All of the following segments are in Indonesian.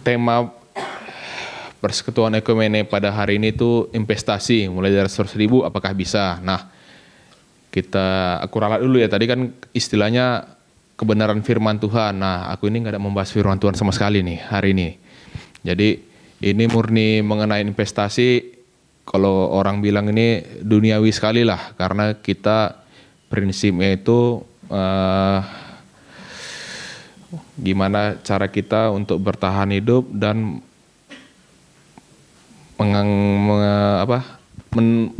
tema Persekutuan Ekumene pada hari ini tuh investasi mulai dari 100.000 apakah bisa? Nah, aku ralat dulu ya, tadi kan istilahnya kebenaran firman Tuhan. Nah, aku ini nggak ada membahas firman Tuhan sama sekali nih hari ini. Jadi ini murni mengenai investasi. Kalau orang bilang ini duniawi sekali lah, karena kita prinsipnya itu gimana cara kita untuk bertahan hidup dan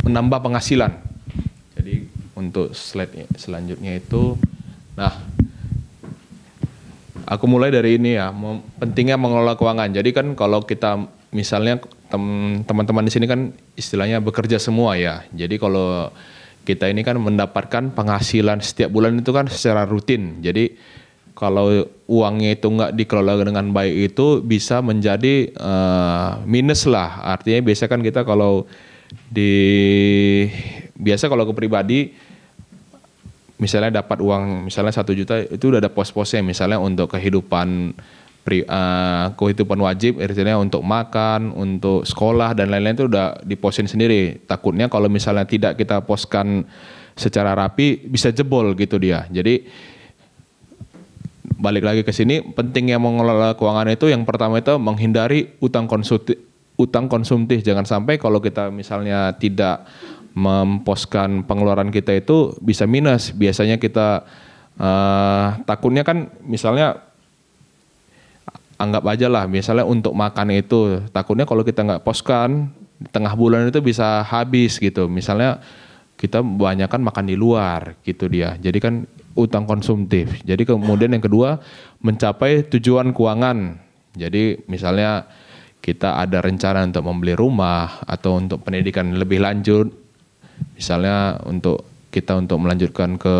menambah penghasilan. Jadi untuk slide selanjutnya itu, nah aku mulai dari ini ya, pentingnya mengelola keuangan. Jadi kan kalau kita misalnya teman-teman di sini kan istilahnya bekerja semua ya. Jadi kalau kita ini kan mendapatkan penghasilan setiap bulan itu kan secara rutin. Jadi kalau uangnya itu nggak dikelola dengan baik itu bisa menjadi minus lah. Artinya biasa kan kita kalau kalau ke pribadi misalnya dapat uang misalnya 1 juta itu udah ada pos-posnya, misalnya untuk kehidupan wajib, artinya untuk makan, untuk sekolah dan lain-lain itu udah diposin sendiri. Takutnya kalau misalnya tidak kita poskan secara rapi bisa jebol gitu dia. Jadi balik lagi ke sini, pentingnya mengelola keuangan itu yang pertama itu menghindari utang konsumtif. Jangan sampai kalau kita misalnya tidak memposkan pengeluaran kita itu bisa minus. Biasanya kita takutnya kan misalnya anggap aja lah misalnya untuk makan itu takutnya kalau kita nggak poskan di tengah bulan itu bisa habis gitu. Misalnya kita kebanyakan makan di luar gitu dia. Jadi kan utang konsumtif. Jadi kemudian yang kedua mencapai tujuan keuangan. Jadi misalnya kita ada rencana untuk membeli rumah atau untuk pendidikan lebih lanjut. Misalnya untuk melanjutkan ke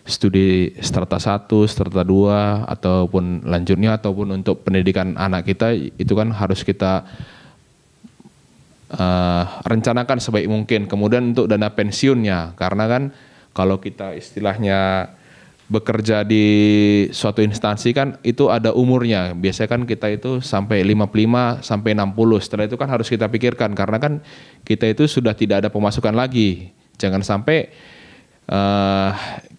studi strata 1, strata 2 ataupun lanjutnya ataupun untuk pendidikan anak kita itu kan harus kita rencanakan sebaik mungkin. Kemudian untuk dana pensiunnya, karena kan kalau kita istilahnya bekerja di suatu instansi kan itu ada umurnya. Biasanya kan kita itu sampai 55 sampai 60. Setelah itu kan harus kita pikirkan karena kan kita itu sudah tidak ada pemasukan lagi. Jangan sampai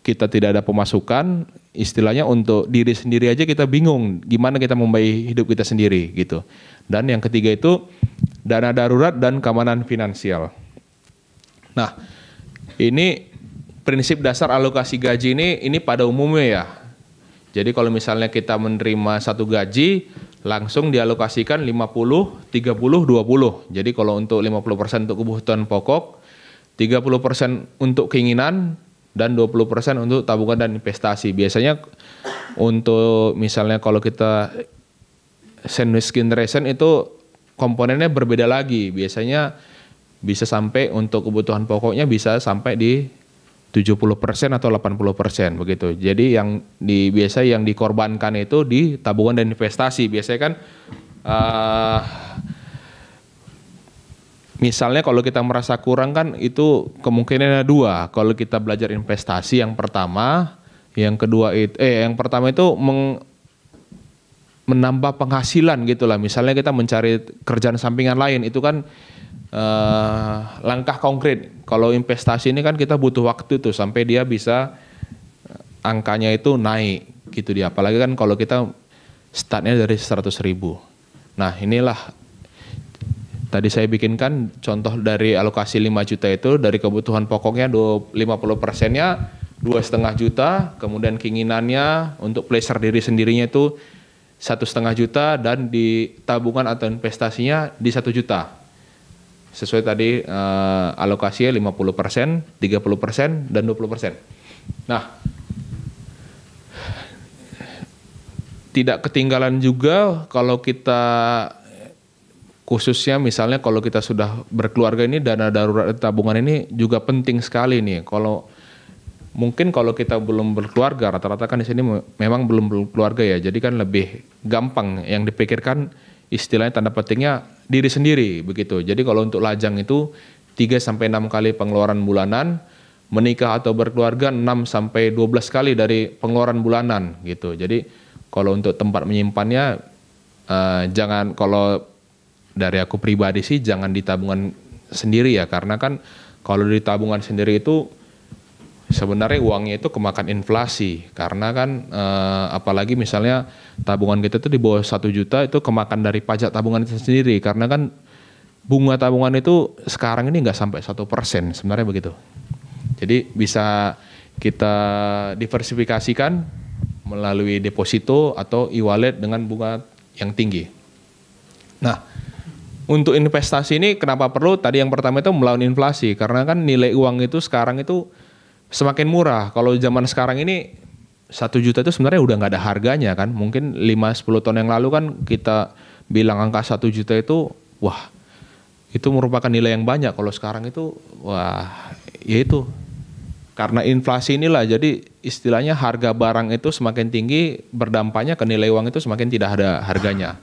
kita tidak ada pemasukan, istilahnya untuk diri sendiri aja kita bingung gimana kita membiayai hidup kita sendiri gitu. Dan yang ketiga itu dana darurat dan keamanan finansial. Nah, ini prinsip dasar alokasi gaji ini pada umumnya ya. Jadi kalau misalnya kita menerima satu gaji, langsung dialokasikan 50, 30, 20. Jadi kalau untuk 50% untuk kebutuhan pokok, 30% untuk keinginan, dan 20% untuk tabungan dan investasi. Biasanya untuk misalnya kalau kita sandwich generation itu komponennya berbeda lagi. Biasanya bisa sampai untuk kebutuhan pokoknya bisa sampai di 70% atau 80% begitu. Jadi biasa yang dikorbankan itu di tabungan dan investasi. Biasanya kan misalnya kalau kita merasa kurang kan itu kemungkinannya 2. Kalau kita belajar investasi yang pertama, yang pertama itu menambah penghasilan gitulah. Misalnya kita mencari kerjaan sampingan lain itu kan langkah konkret. Kalau investasi ini kan kita butuh waktu tuh sampai dia bisa angkanya itu naik gitu dia. Apalagi kan kalau kita startnya dari 100.000. Nah inilah tadi saya bikinkan contoh dari alokasi 5 juta itu dari kebutuhan pokoknya 50%-nya 2,5 juta, kemudian keinginannya untuk pleasure diri sendirinya itu 1,5 juta dan di tabungan atau investasinya di 1 juta. Sesuai tadi alokasinya 50%, 30%, dan 20%. Nah, tidak ketinggalan juga kalau kita khususnya misalnya kalau kita sudah berkeluarga ini dana darurat tabungan ini juga penting sekali nih. Mungkin kalau kita belum berkeluarga, rata-rata kan di sini memang belum berkeluarga ya. Jadi kan lebih gampang yang dipikirkan istilahnya tanda petiknya diri sendiri begitu. Jadi kalau untuk lajang itu 3 sampai 6 kali pengeluaran bulanan, menikah atau berkeluarga 6 sampai 12 kali dari pengeluaran bulanan gitu. Jadi kalau untuk tempat menyimpannya jangan, kalau dari aku pribadi sih jangan di tabungan sendiri ya, karena kan kalau di tabungan sendiri itu sebenarnya uangnya itu kemakan inflasi, karena kan apalagi misalnya tabungan kita itu di bawah 1 juta itu kemakan dari pajak tabungan itu sendiri, karena kan bunga tabungan itu sekarang ini nggak sampai 1% sebenarnya begitu. Jadi bisa kita diversifikasikan melalui deposito atau e-wallet dengan bunga yang tinggi. Nah, untuk investasi ini kenapa perlu? Tadi yang pertama itu melawan inflasi, karena kan nilai uang itu sekarang itu semakin murah. Kalau zaman sekarang ini 1 juta itu sebenarnya udah nggak ada harganya kan. Mungkin 5-10 tahun yang lalu kan kita bilang angka 1 juta itu, wah itu merupakan nilai yang banyak. Kalau sekarang itu, wah ya itu. Karena inflasi inilah, jadi istilahnya harga barang itu semakin tinggi, berdampaknya ke nilai uang itu semakin tidak ada harganya.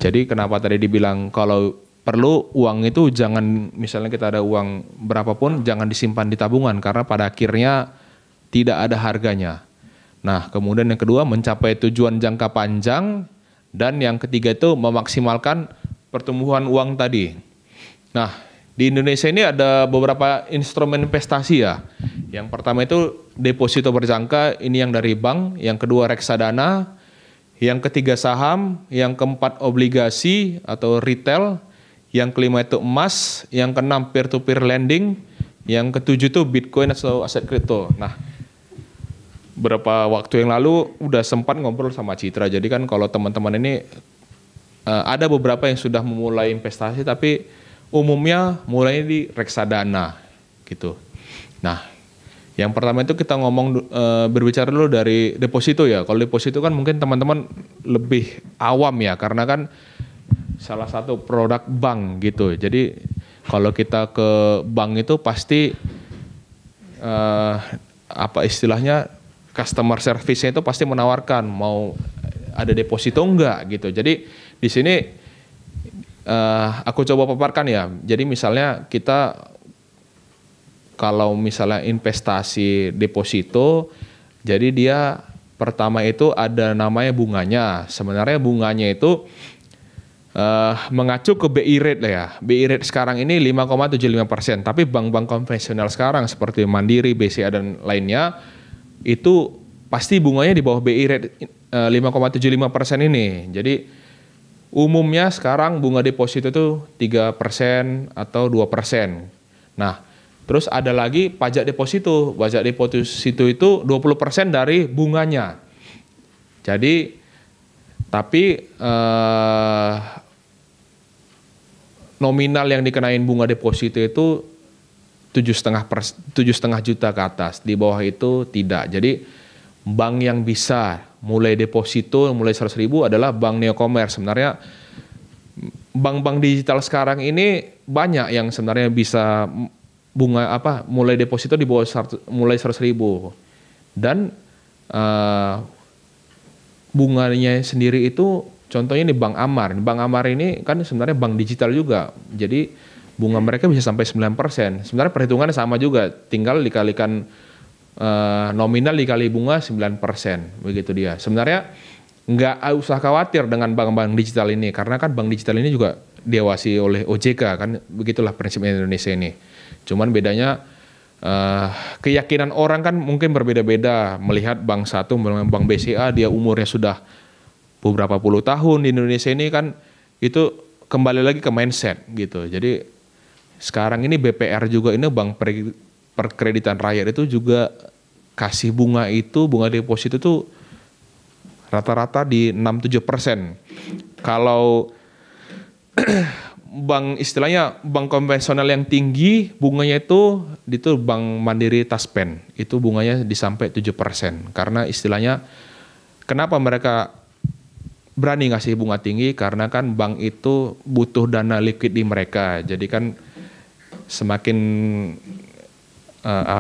Jadi kenapa tadi dibilang kalau perlu uang itu jangan, misalnya kita ada uang berapapun jangan disimpan di tabungan, karena pada akhirnya tidak ada harganya. Nah, kemudian yang kedua mencapai tujuan jangka panjang, dan yang ketiga itu memaksimalkan pertumbuhan uang tadi. Nah, di Indonesia ini ada beberapa instrumen investasi ya. Yang pertama itu deposito berjangka, ini yang dari bank, yang kedua reksadana, yang ketiga saham, yang keempat obligasi atau retail, yang kelima itu emas, yang keenam peer-to-peer lending, yang ketujuh itu Bitcoin atau aset kripto. Nah, beberapa waktu yang lalu udah sempat ngobrol sama Citra. Jadi kan kalau teman-teman ini ada beberapa yang sudah memulai investasi, tapi umumnya mulai di reksadana gitu. Nah, yang pertama itu kita ngomong berbicara dulu dari deposito ya. Kalau deposito kan mungkin teman-teman lebih awam ya, karena kan salah satu produk bank gitu. Jadi kalau kita ke bank itu pasti apa istilahnya, customer service-nya itu pasti menawarkan mau ada deposito enggak gitu. Jadi di sini aku coba paparkan ya. Jadi misalnya kita kalau misalnya investasi deposito, jadi dia pertama itu ada namanya bunganya. Sebenarnya bunganya itu mengacu ke BI rate lah ya. BI rate sekarang ini 5,75%. Tapi bank-bank konvensional sekarang seperti Mandiri, BCA dan lainnya itu pasti bunganya di bawah BI rate 5,75% ini. Jadi umumnya sekarang bunga deposito itu 3% atau 2%. Nah, terus ada lagi pajak deposito. Pajak deposito itu 20% dari bunganya. Jadi, tapi nominal yang dikenain bunga deposito itu 7,5 juta ke atas. Di bawah itu tidak. Jadi, bank yang bisa mulai deposito mulai 100.000 adalah Bank Neocommerce. Sebenarnya bank-bank digital sekarang ini banyak yang sebenarnya bisa bunga mulai deposito di bawah mulai 100.000, dan bunganya sendiri itu contohnya di Bank Amar. Bank Amar ini kan sebenarnya bank digital juga, jadi bunga mereka bisa sampai 9%. Sebenarnya perhitungannya sama juga, tinggal dikalikan nominal dikali bunga 9%, begitu dia. Sebenarnya nggak usah khawatir dengan bank-bank digital ini, karena kan bank digital ini juga diawasi oleh OJK kan, begitulah prinsipnya Indonesia ini. Cuman bedanya keyakinan orang kan mungkin berbeda-beda. Melihat bank satu, bank BCA, dia umurnya sudah beberapa puluh tahun di Indonesia ini kan, itu kembali lagi ke mindset gitu. Jadi sekarang ini BPR juga, ini Bank Perkreditan Rakyat itu juga kasih bunga itu, bunga deposito itu rata-rata di 6-7%. Kalau bank istilahnya bank konvensional yang tinggi bunganya itu Bank Mandiri Taspen, itu bunganya di sampai 7%. Karena istilahnya kenapa mereka berani ngasih bunga tinggi, karena kan bank itu butuh dana liquid di mereka. Jadi kan semakin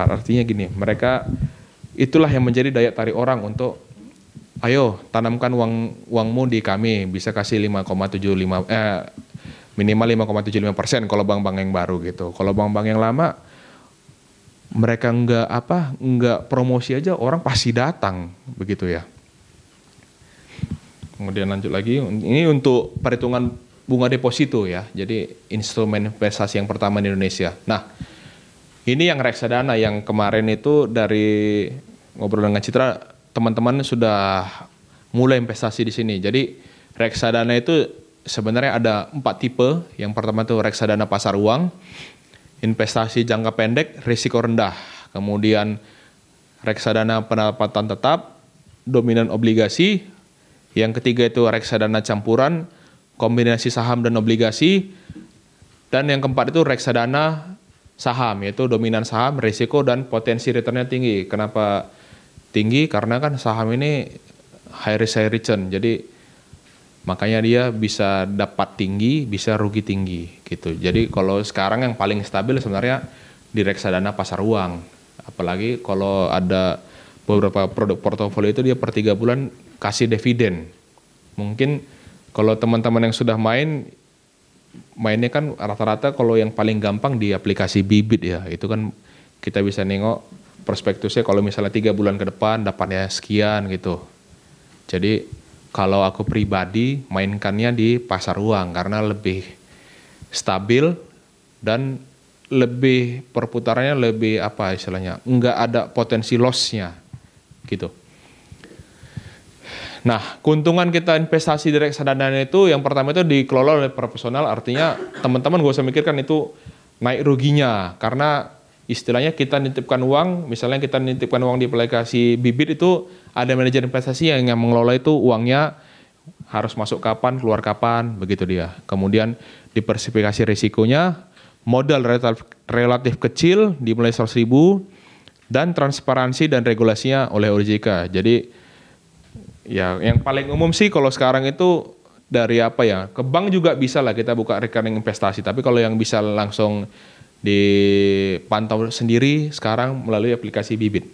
artinya gini, mereka itulah yang menjadi daya tarik orang untuk ayo tanamkan uangmu di kami, bisa kasih 5,75 minimal 5,75% kalau bank-bank yang baru gitu. Kalau bank-bank yang lama mereka nggak promosi aja orang pasti datang begitu ya. Kemudian lanjut lagi, ini untuk perhitungan bunga deposito ya. Jadi instrumen investasi yang pertama di Indonesia. Nah, ini yang reksadana yang kemarin itu dari ngobrol dengan Citra, teman-teman sudah mulai investasi di sini. Jadi reksadana itu sebenarnya ada 4 tipe. Yang pertama itu reksadana pasar uang, investasi jangka pendek, risiko rendah. Kemudian reksadana pendapatan tetap, dominan obligasi. Yang ketiga itu reksadana campuran, kombinasi saham dan obligasi. Dan yang keempat itu reksadana saham, yaitu dominan saham, risiko dan potensi returnnya tinggi. Kenapa tinggi? Karena kan saham ini high risk high return. Jadi makanya dia bisa dapat tinggi, bisa rugi tinggi gitu. Jadi kalau sekarang yang paling stabil sebenarnya di reksadana pasar uang. Apalagi kalau ada beberapa produk portofolio itu dia per 3 bulan kasih dividen. Mungkin kalau teman-teman yang sudah mainnya kan rata-rata kalau yang paling gampang di aplikasi Bibit ya. Itu kan kita bisa nengok prospektusnya kalau misalnya 3 bulan ke depan dapatnya sekian gitu. Jadi kalau aku pribadi mainkannya di pasar uang karena lebih stabil dan lebih perputarannya lebih apa istilahnya, enggak ada potensi loss-nya gitu. Nah, keuntungan kita investasi di reksadana itu yang pertama itu dikelola oleh profesional, artinya teman-teman gak usah mikirkan itu naik ruginya, karena istilahnya kita nitipkan uang, misalnya kita nitipkan uang di aplikasi Bibit itu ada manajer investasi yang mengelola itu uangnya harus masuk kapan, keluar kapan, begitu dia. Kemudian diversifikasi risikonya, modal relatif kecil dimulai 100.000 dan transparansi dan regulasinya oleh OJK. Jadi ya yang paling umum sih kalau sekarang itu dari apa ya, ke bank juga bisa lah kita buka rekening investasi, tapi kalau yang bisa langsung dipantau sendiri sekarang melalui aplikasi Bibit.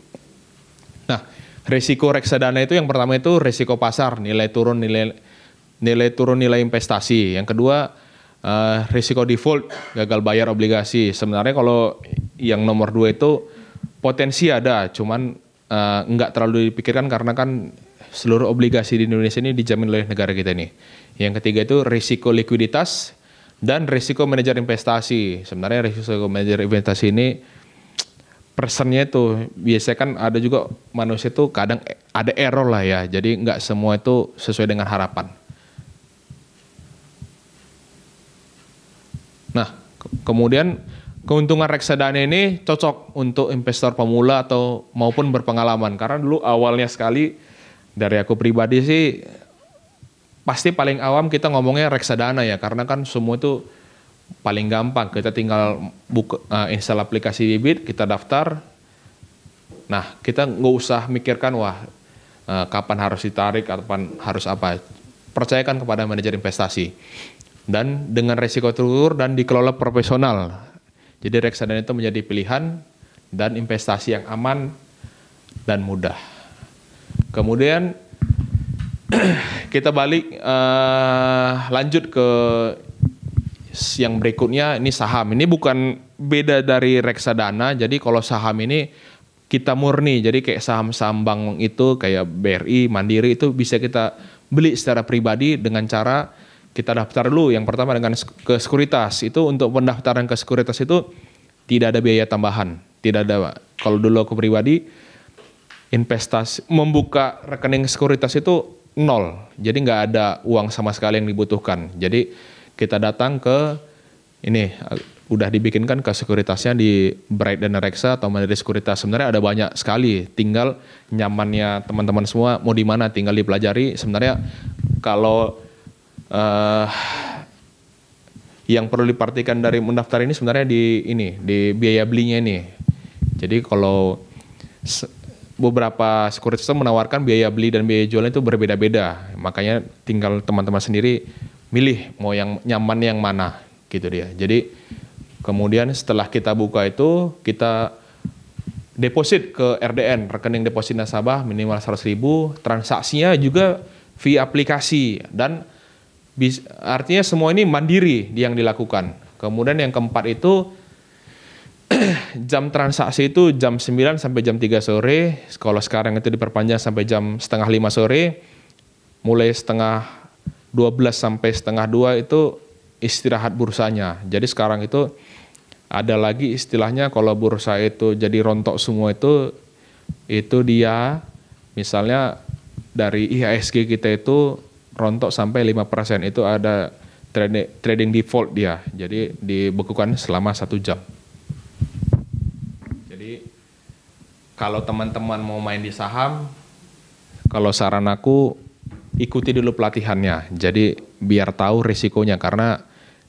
Nah, risiko reksadana itu yang pertama itu risiko pasar, nilai turun nilai investasi. Yang kedua risiko default, gagal bayar obligasi. Sebenarnya kalau yang nomor 2 itu potensi ada, cuman nggak terlalu dipikirkan karena kan seluruh obligasi di Indonesia ini dijamin oleh negara kita ini. Yang ketiga itu risiko likuiditas dan risiko manajer investasi. Sebenarnya risiko manajer investasi ini persennya itu biasanya kan ada juga manusia itu kadang ada error lah ya. Jadi nggak semua itu sesuai dengan harapan. Nah, kemudian keuntungan reksadana ini cocok untuk investor pemula atau maupun berpengalaman. Karena dulu awalnya sekali dari aku pribadi sih pasti paling awam kita ngomongnya reksadana ya. Karena kan semua itu paling gampang. Kita tinggal install aplikasi Bibit, kita daftar. Nah, kita nggak usah mikirkan kapan harus ditarik, kapan harus apa. Percayakan kepada manajer investasi. Dan dengan resiko terukur dan dikelola profesional. Jadi reksadana itu menjadi pilihan dan investasi yang aman dan mudah. Kemudian kita balik lanjut ke yang berikutnya, ini saham. Ini bukan beda dari reksadana. Jadi kalau saham ini kita murni. Jadi kayak saham-saham bank itu kayak BRI, Mandiri itu bisa kita beli secara pribadi dengan cara kita daftar dulu. Yang pertama dengan ke sekuritas. Itu untuk pendaftaran ke sekuritas itu tidak ada biaya tambahan. Tidak ada. Kalau dulu aku pribadi investasi membuka rekening sekuritas itu 0. Jadi nggak ada uang sama sekali yang dibutuhkan. Jadi kita datang ke ini udah dibikinkan ke sekuritasnya di Bright dan Reksa atau Mandiri Sekuritas. Sebenarnya ada banyak sekali. Tinggal nyamannya teman-teman semua mau di mana tinggal dipelajari. Sebenarnya kalau yang perlu diperhatikan dari mendaftar ini sebenarnya di biaya belinya ini. Jadi kalau beberapa sekuritas itu menawarkan biaya beli dan biaya jualnya itu berbeda-beda. Makanya tinggal teman-teman sendiri milih mau yang nyaman yang mana gitu dia. Jadi kemudian setelah kita buka itu kita deposit ke RDN, rekening deposit nasabah minimal 100.000, transaksinya juga via aplikasi dan artinya semua ini mandiri yang dilakukan. Kemudian yang keempat itu jam transaksi itu jam 9 sampai jam 3 sore. Kalau sekarang itu diperpanjang sampai jam 4:30 sore. mulai setengah 12 sampai setengah 2 itu istirahat bursanya. Jadi sekarang itu ada lagi istilahnya kalau bursa itu jadi rontok semua itu dia misalnya dari IHSG kita itu rontok sampai 5%, itu ada trading default dia. Jadi dibekukan selama 1 jam. Jadi kalau teman-teman mau main di saham, kalau saran aku ikuti dulu pelatihannya. Jadi biar tahu risikonya, karena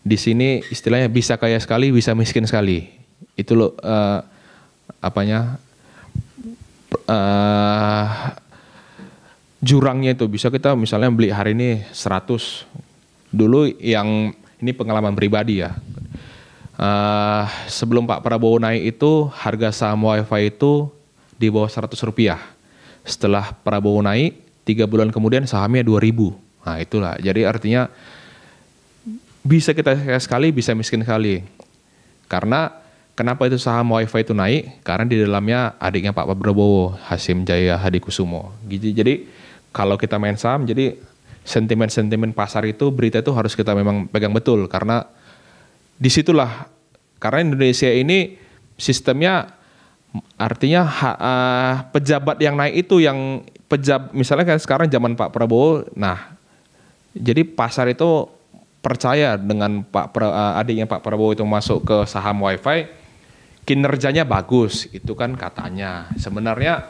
di sini istilahnya bisa kaya sekali, bisa miskin sekali. Itu loh jurangnya itu. Bisa kita misalnya beli hari ini 100. Dulu yang ini pengalaman pribadi ya. Sebelum Pak Prabowo naik itu harga saham WiFi itu di bawah Rp100. Setelah Prabowo naik 3 bulan kemudian sahamnya 2.000. Nah itulah, jadi artinya bisa kita kaya sekali, bisa miskin sekali. Karena kenapa itu saham WiFi itu naik? Karena di dalamnya adiknya Pak Prabowo, Hasyim Jaya Hadikusumo. Jadi kalau kita main saham, jadi sentimen-sentimen pasar itu, berita itu harus kita memang pegang betul. Karena disitulah, karena Indonesia ini sistemnya artinya pejabat yang naik itu yang misalnya kan sekarang zaman Pak Prabowo, nah jadi pasar itu percaya dengan adiknya Pak Prabowo itu masuk ke saham WiFi, kinerjanya bagus, itu kan katanya. Sebenarnya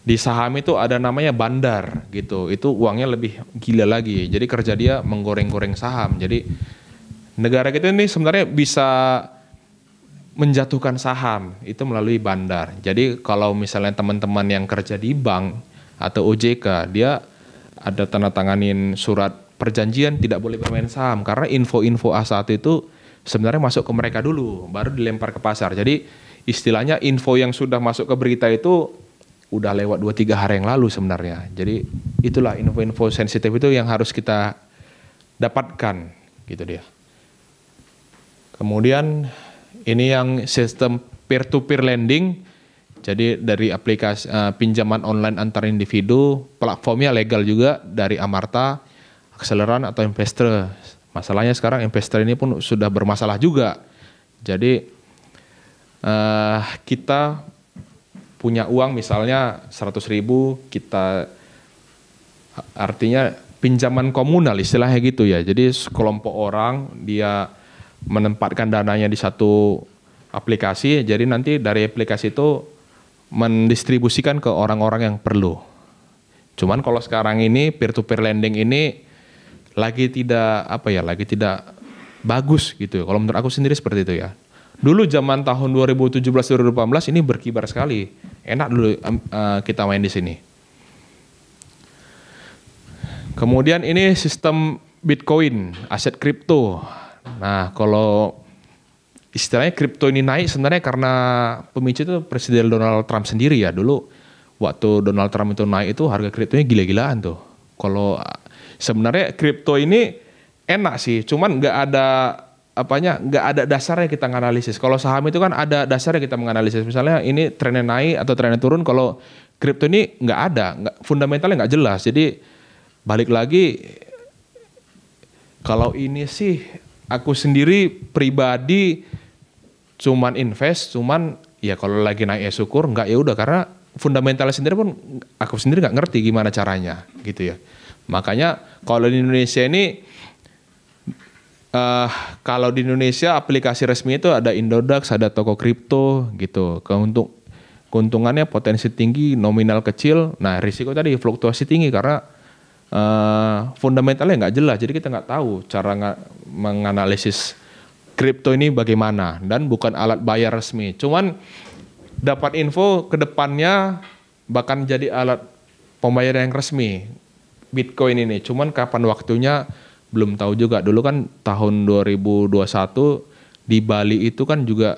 di saham itu ada namanya bandar gitu, itu uangnya lebih gila lagi. Jadi kerja dia menggoreng-goreng saham. Jadi negara kita ini sebenarnya bisa menjatuhkan saham itu melalui bandar. Jadi kalau misalnya teman-teman yang kerja di bank atau OJK, dia ada tanda tanganin surat perjanjian tidak boleh bermain saham, karena info-info A1 itu sebenarnya masuk ke mereka dulu, baru dilempar ke pasar. Jadi istilahnya info yang sudah masuk ke berita itu udah lewat 2-3 hari yang lalu sebenarnya. Jadi itulah info-info sensitif itu yang harus kita dapatkan gitu dia. Kemudian ini yang sistem peer-to-peer lending. Jadi dari aplikasi pinjaman online antar individu, platformnya legal juga dari Amarta, Acceleran atau Investor. Masalahnya sekarang Investor ini pun sudah bermasalah juga. Jadi kita punya uang misalnya 100.000, kita artinya pinjaman komunal istilahnya gitu ya. Jadi sekelompok orang dia menempatkan dananya di satu aplikasi, jadi nanti dari aplikasi itu mendistribusikan ke orang-orang yang perlu. Cuman kalau sekarang ini peer-to-peer lending ini lagi tidak bagus gitu. Kalau menurut aku sendiri seperti itu ya. Dulu zaman tahun 2017-2018 ini berkibar sekali. Enak dulu kita main di sini. Kemudian ini sistem Bitcoin, aset kripto. Nah, kalau istilahnya kripto ini naik sebenarnya karena pemicu itu Presiden Donald Trump sendiri ya. Dulu waktu Donald Trump itu naik itu harga kriptonya gila-gilaan tuh. Kalau sebenarnya kripto ini enak sih, cuman nggak ada dasarnya kita menganalisis. Kalau saham itu kan ada dasarnya kita menganalisis. Misalnya ini trennya naik atau trennya turun. Kalau kripto ini nggak ada, fundamentalnya nggak jelas. Jadi balik lagi, kalau ini sih aku sendiri pribadi cuman invest, cuman ya kalau lagi naik ya syukur, nggak ya udah, karena fundamentalnya sendiri pun aku sendiri nggak ngerti gimana caranya gitu ya. Makanya kalau di Indonesia ini kalau di Indonesia aplikasi resmi itu ada Indodax, ada toko kripto gitu. Keuntungannya potensi tinggi, nominal kecil. Nah risiko tadi fluktuasi tinggi karena fundamentalnya nggak jelas. Jadi kita nggak tahu cara menganalisis kripto ini bagaimana, dan bukan alat bayar resmi. Cuman dapat info ke depannya bahkan jadi alat pembayaran yang resmi Bitcoin ini. Cuman kapan waktunya belum tahu juga. Dulu kan tahun 2021 di Bali itu kan juga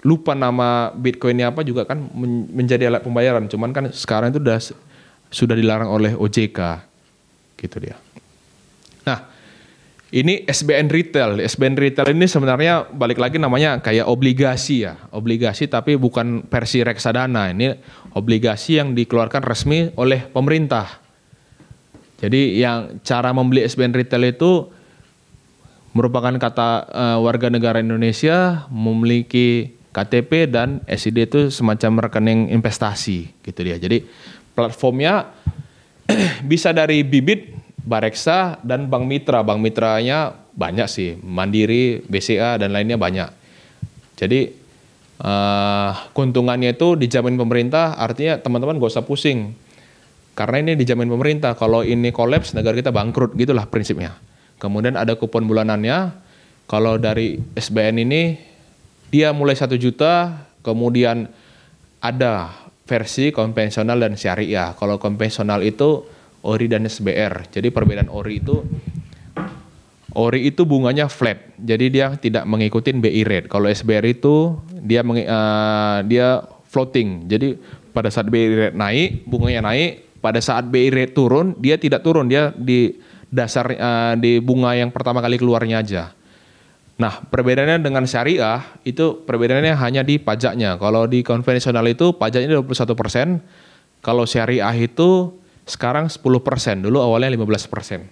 lupa nama Bitcoinnya apa juga kan menjadi alat pembayaran. Cuman kan sekarang itu sudah dilarang oleh OJK gitu dia. Nah, ini SBN Retail. SBN Retail ini sebenarnya balik lagi namanya kayak obligasi ya. Obligasi tapi bukan versi reksadana. Ini obligasi yang dikeluarkan resmi oleh pemerintah. Jadi yang cara membeli SBN retail itu merupakan kata warga negara Indonesia memiliki KTP dan SID itu semacam rekening investasi gitu dia. Jadi platformnya bisa dari Bibit, Bareksa, dan Bank Mitra. Bank Mitranya banyak sih, Mandiri, BCA, dan lainnya banyak. Jadi keuntungannya itu dijamin pemerintah, artinya teman-teman gak usah pusing. Karena ini dijamin pemerintah, kalau ini kolaps negara kita bangkrut, gitulah prinsipnya. Kemudian ada kupon bulanannya, kalau dari SBN ini dia mulai 1 juta, kemudian ada versi konvensional dan syariah. Kalau konvensional itu ORI dan SBR. Jadi perbedaan ORI itu bunganya flat. Jadi dia tidak mengikuti BI rate. Kalau SBR itu dia floating. Jadi pada saat BI rate naik, bunganya naik. Pada saat BI rate turun, dia tidak turun. Dia di dasar di bunga yang pertama kali keluarnya aja. Nah, perbedaannya dengan syariah itu perbedaannya hanya di pajaknya. Kalau di konvensional itu pajaknya 21%. Kalau syariah itu sekarang 10%. Dulu awalnya 15%.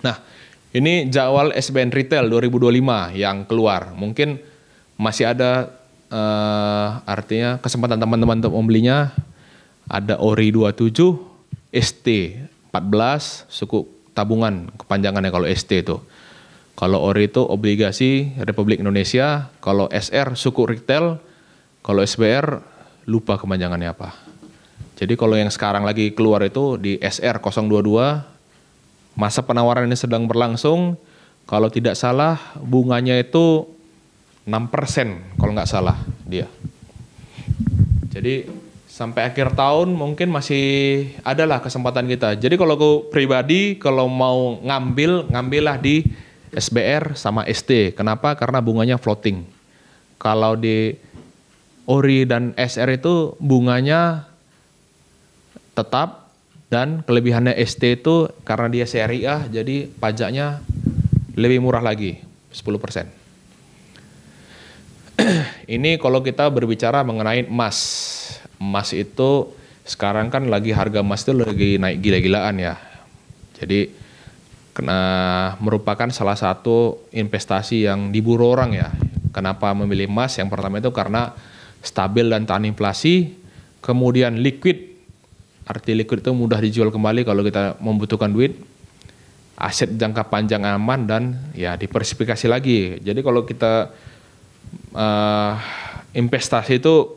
Nah, ini jadwal SBN Retail 2025 yang keluar. Mungkin masih ada artinya kesempatan teman-teman untuk membelinya. Ada ORI 27, ST 14, suku tabungan kepanjangannya kalau ST itu. Kalau ORI itu obligasi Republik Indonesia, kalau SR suku retail, kalau SBR lupa kepanjangannya apa. Jadi kalau yang sekarang lagi keluar itu di SR 022, masa penawaran ini sedang berlangsung, kalau tidak salah bunganya itu 6% kalau nggak salah dia. Jadi sampai akhir tahun mungkin masih adalah kesempatan kita. Jadi kalau aku pribadi kalau mau ngambillah di SBR sama ST. Kenapa? Karena bunganya floating. Kalau di ORI dan SR itu bunganya tetap dan kelebihannya ST itu karena dia syariah jadi pajaknya lebih murah lagi, 10%. Ini kalau kita berbicara mengenai emas. Emas itu sekarang kan lagi harga emas itu lagi naik gila-gilaan ya. Jadi merupakan salah satu investasi yang diburu orang ya. Kenapa memilih emas? Yang pertama itu karena stabil dan tahan inflasi, kemudian liquid. Arti liquid itu mudah dijual kembali kalau kita membutuhkan duit, aset jangka panjang aman dan ya diversifikasi lagi. Jadi kalau kita investasi itu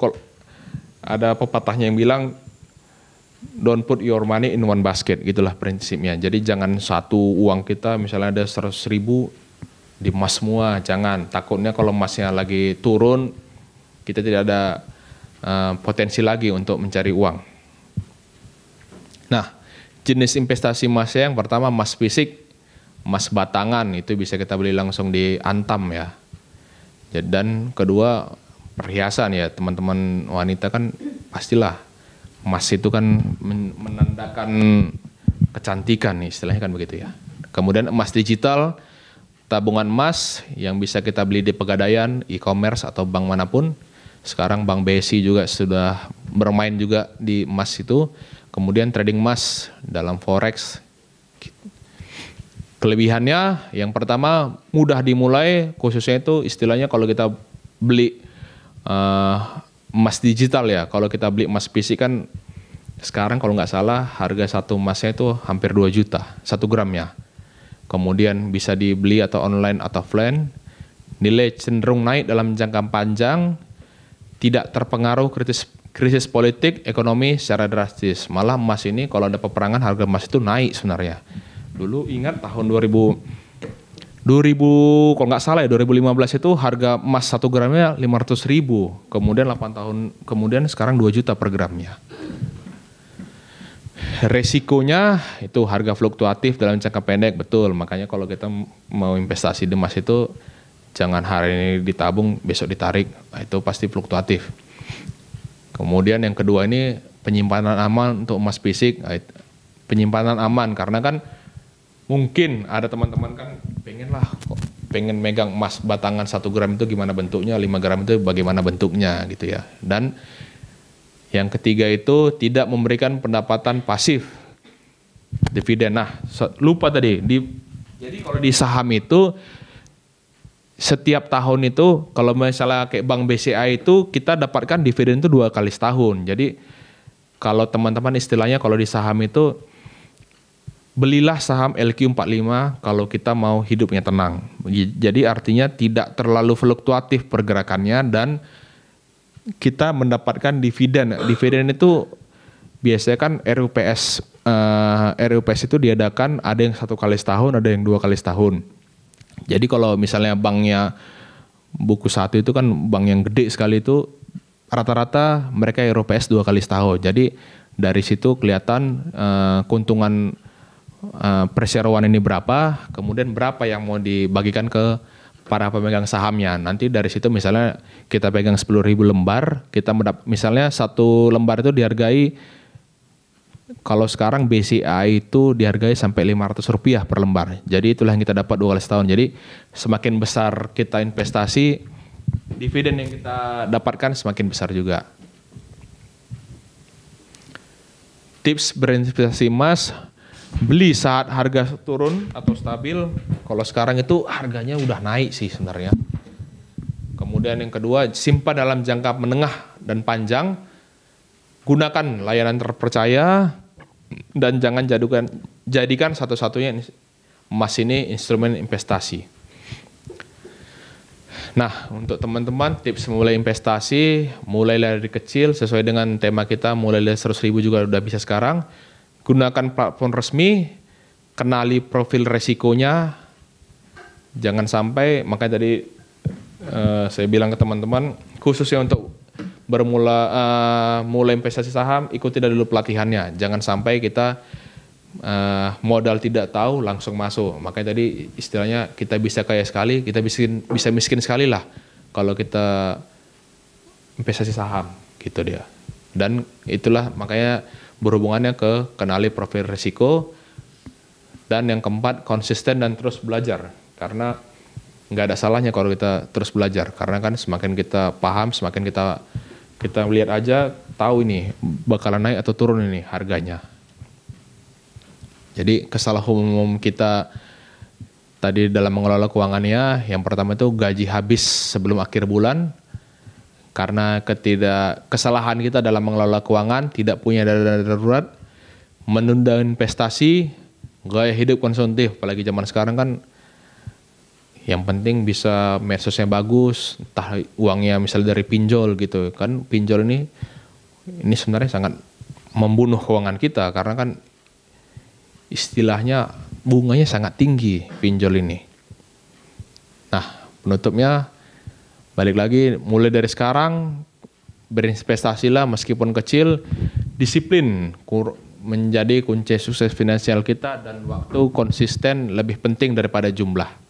ada pepatahnya yang bilang don't put your money in one basket, gitulah prinsipnya. Jadi jangan satu uang kita misalnya ada 100.000 di emas semua, jangan. Takutnya kalau emasnya lagi turun, kita tidak ada potensi lagi untuk mencari uang. Nah, jenis investasi emasnya yang pertama emas fisik, emas batangan itu bisa kita beli langsung di Antam ya. Dan kedua perhiasan ya, teman-teman wanita kan pastilah emas itu kan menandakan kecantikan nih, istilahnya kan begitu ya. Kemudian emas digital, tabungan emas yang bisa kita beli di Pegadaian, e-commerce atau bank manapun. Sekarang Bank BSI juga sudah bermain juga di emas itu. Kemudian trading emas dalam forex. Kelebihannya yang pertama mudah dimulai, khususnya itu istilahnya kalau kita beli emas digital ya. Kalau kita beli emas fisik kan sekarang kalau nggak salah harga satu emasnya itu hampir 2 juta, 1 gramnya. Kemudian bisa dibeli atau online atau offline. Nilai cenderung naik dalam jangka panjang, tidak terpengaruh krisis politik, ekonomi secara drastis. Malah emas ini kalau ada peperangan harga emas itu naik sebenarnya. Dulu ingat tahun 2000 kalau nggak salah ya 2015 itu harga emas 1 gramnya 500.000. Kemudian 8 tahun kemudian sekarang 2 juta per gramnya. Resikonya itu harga fluktuatif dalam jangka pendek, betul. Makanya kalau kita mau investasi di emas itu jangan hari ini ditabung, besok ditarik. Itu pasti fluktuatif. Kemudian yang kedua ini penyimpanan aman untuk emas fisik. Penyimpanan aman karena kan mungkin ada teman-teman kan pengen megang emas batangan 1 gram itu gimana bentuknya, 5 gram itu bagaimana bentuknya gitu ya. Dan yang ketiga itu tidak memberikan pendapatan pasif. dividen. Nah, lupa tadi. Jadi kalau di saham itu setiap tahun itu kalau misalnya kayak Bank BCA itu kita dapatkan dividen itu 2 kali setahun. Jadi kalau teman-teman istilahnya kalau di saham itu belilah saham LQ45 kalau kita mau hidupnya tenang. Jadi artinya tidak terlalu fluktuatif pergerakannya dan kita mendapatkan dividen. Dividen itu biasanya kan RUPS itu diadakan ada yang 1 kali setahun, ada yang 2 kali setahun. Jadi kalau misalnya banknya buku 1 itu kan bank yang gede sekali itu rata-rata mereka RUPS 2 kali setahun. Jadi dari situ kelihatan keuntungan perseroan ini berapa, kemudian berapa yang mau dibagikan ke para pemegang sahamnya. Nanti dari situ misalnya kita pegang 10.000 lembar, kita misalnya 1 lembar itu dihargai, kalau sekarang BCA itu dihargai sampai Rp500 per lembar. Jadi itulah yang kita dapat 2 kali setahun. Jadi semakin besar kita investasi, dividen yang kita dapatkan semakin besar juga. Tips berinvestasi emas, beli saat harga turun atau stabil. Kalau sekarang itu harganya udah naik sih sebenarnya. Kemudian yang kedua, simpan dalam jangka menengah dan panjang. Gunakan layanan terpercaya dan jangan jadikan satu-satunya emas ini instrumen investasi. Nah, untuk teman-teman tips mulai investasi, mulai dari kecil sesuai dengan tema kita, mulai dari 100.000 juga udah bisa sekarang. Gunakan platform resmi, kenali profil resikonya, jangan sampai, makanya tadi saya bilang ke teman-teman, khususnya untuk mulai investasi saham, ikuti dulu pelatihannya, jangan sampai kita modal tidak tahu langsung masuk. Makanya tadi istilahnya kita bisa kaya sekali, kita bisa miskin sekali lah kalau kita investasi saham, gitu dia. Dan itulah makanya berhubungannya ke kenali profil risiko, dan yang keempat konsisten dan terus belajar, karena nggak ada salahnya kalau kita terus belajar, karena kan semakin kita paham, semakin kita lihat aja tahu ini bakalan naik atau turun ini harganya. Jadi kesalahan umum kita tadi dalam mengelola keuangannya, yang pertama itu gaji habis sebelum akhir bulan. Karena kesalahan kita dalam mengelola keuangan, tidak punya dana darurat, menunda investasi, gaya hidup konsumtif, apalagi zaman sekarang kan yang penting bisa medsosnya bagus, entah uangnya misalnya dari pinjol gitu kan. Pinjol ini sebenarnya sangat membunuh keuangan kita, karena kan istilahnya bunganya sangat tinggi pinjol ini. Nah, penutupnya balik lagi, mulai dari sekarang berinvestasilah meskipun kecil, disiplin menjadi kunci sukses finansial kita, dan waktu konsisten lebih penting daripada jumlah.